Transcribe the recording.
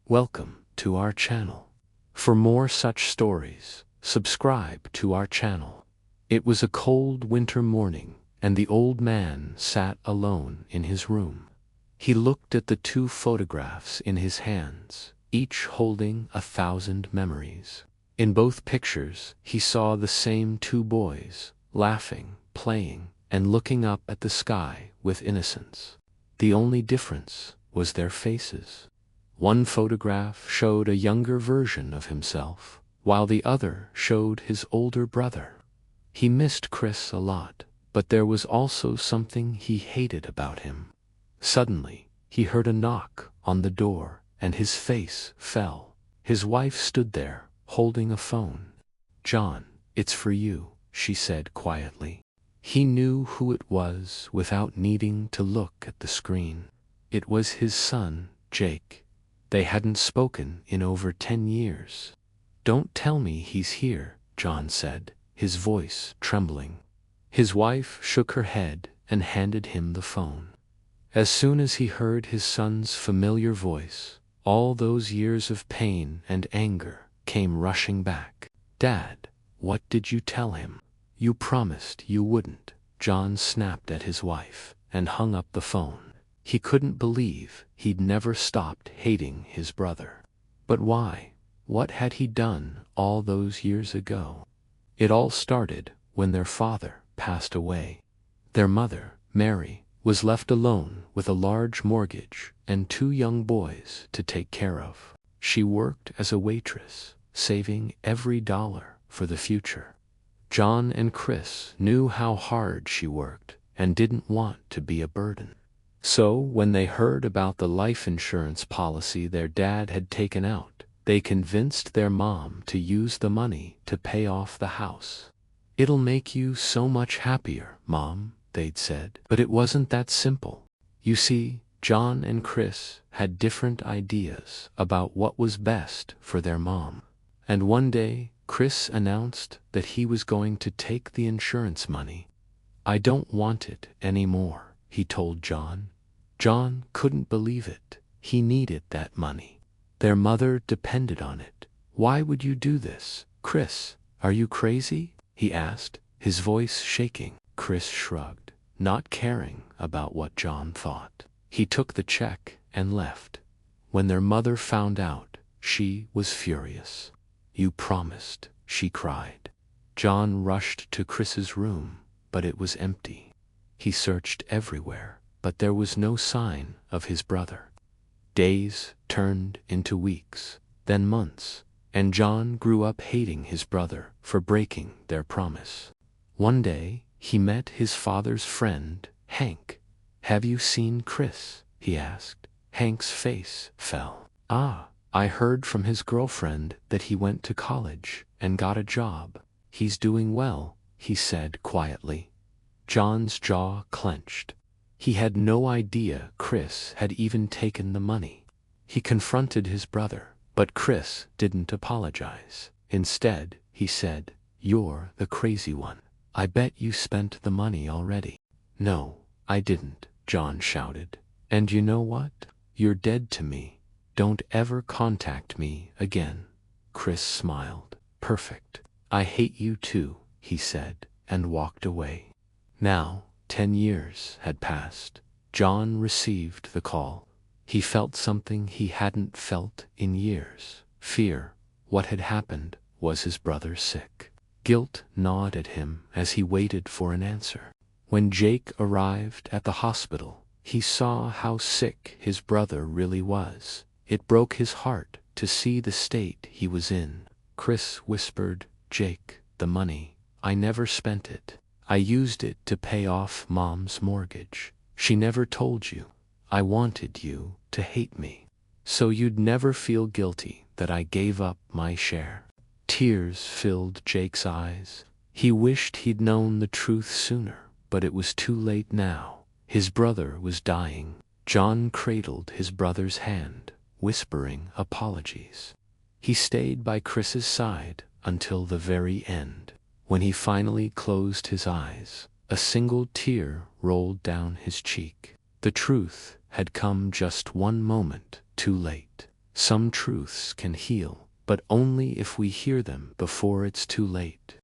Welcome to our channel. For more such stories, subscribe to our channel. It was a cold winter morning, and the old man sat alone in his room. He looked at the two photographs in his hands, each holding 1,000 memories. In both pictures, he saw the same two boys, laughing, playing, and looking up at the sky with innocence. The only difference was their faces. One photograph showed a younger version of himself, while the other showed his older brother. He missed Chris a lot, but there was also something he hated about him. Suddenly, he heard a knock on the door, and his face fell. His wife stood there, holding a phone. "John, it's for you," she said quietly. He knew who it was without needing to look at the screen. It was his son, Jake. They hadn't spoken in over 10 years. "Don't tell me he's here," John said, his voice trembling. His wife shook her head and handed him the phone. As soon as he heard his son's familiar voice, all those years of pain and anger came rushing back. "Dad, what did you tell him? You promised you wouldn't." John snapped at his wife and hung up the phone. He couldn't believe he'd never stopped hating his brother. But why? What had he done all those years ago? It all started when their father passed away. Their mother, Mary, was left alone with a large mortgage and 2 young boys to take care of. She worked as a waitress, saving every dollar for the future. John and Chris knew how hard she worked and didn't want to be a burden. So when they heard about the life insurance policy their dad had taken out, they convinced their mom to use the money to pay off the house. "It'll make you so much happier, Mom," they'd said. But it wasn't that simple. You see, John and Chris had different ideas about what was best for their mom. And one day, Chris announced that he was going to take the insurance money. "I don't want it anymore," he told John. John couldn't believe it. He needed that money. Their mother depended on it. "Why would you do this, Chris? Are you crazy?" he asked, his voice shaking. Chris shrugged, not caring about what John thought. He took the check and left. When their mother found out, she was furious. "You promised," she cried. John rushed to Chris's room, but it was empty. He searched everywhere, but there was no sign of his brother. Days turned into weeks, then months, and John grew up hating his brother for breaking their promise. One day, he met his father's friend, Hank. "Have you seen Chris?" he asked. Hank's face fell. "Ah, I heard from his girlfriend that he went to college and got a job. He's doing well," he said quietly. John's jaw clenched. He had no idea Chris had even taken the money. He confronted his brother, but Chris didn't apologize. Instead, he said, "You're the crazy one. I bet you spent the money already." "No, I didn't," John shouted. "And you know what? You're dead to me. Don't ever contact me again." Chris smiled. "Perfect. I hate you too," he said, and walked away. Now, 10 years had passed. John received the call. He felt something he hadn't felt in years. Fear. What had happened? Was his brother sick? Guilt gnawed at him as he waited for an answer. When Jake arrived at the hospital, he saw how sick his brother really was. It broke his heart to see the state he was in. Chris whispered, "Jake, the money. I never spent it. I used it to pay off Mom's mortgage. She never told you. I wanted you to hate me, so you'd never feel guilty that I gave up my share." Tears filled Jake's eyes. He wished he'd known the truth sooner, but it was too late now. His brother was dying. John cradled his brother's hand, whispering apologies. He stayed by Chris's side until the very end. When he finally closed his eyes, a single tear rolled down his cheek. The truth had come just one moment too late. Some truths can heal, but only if we hear them before it's too late.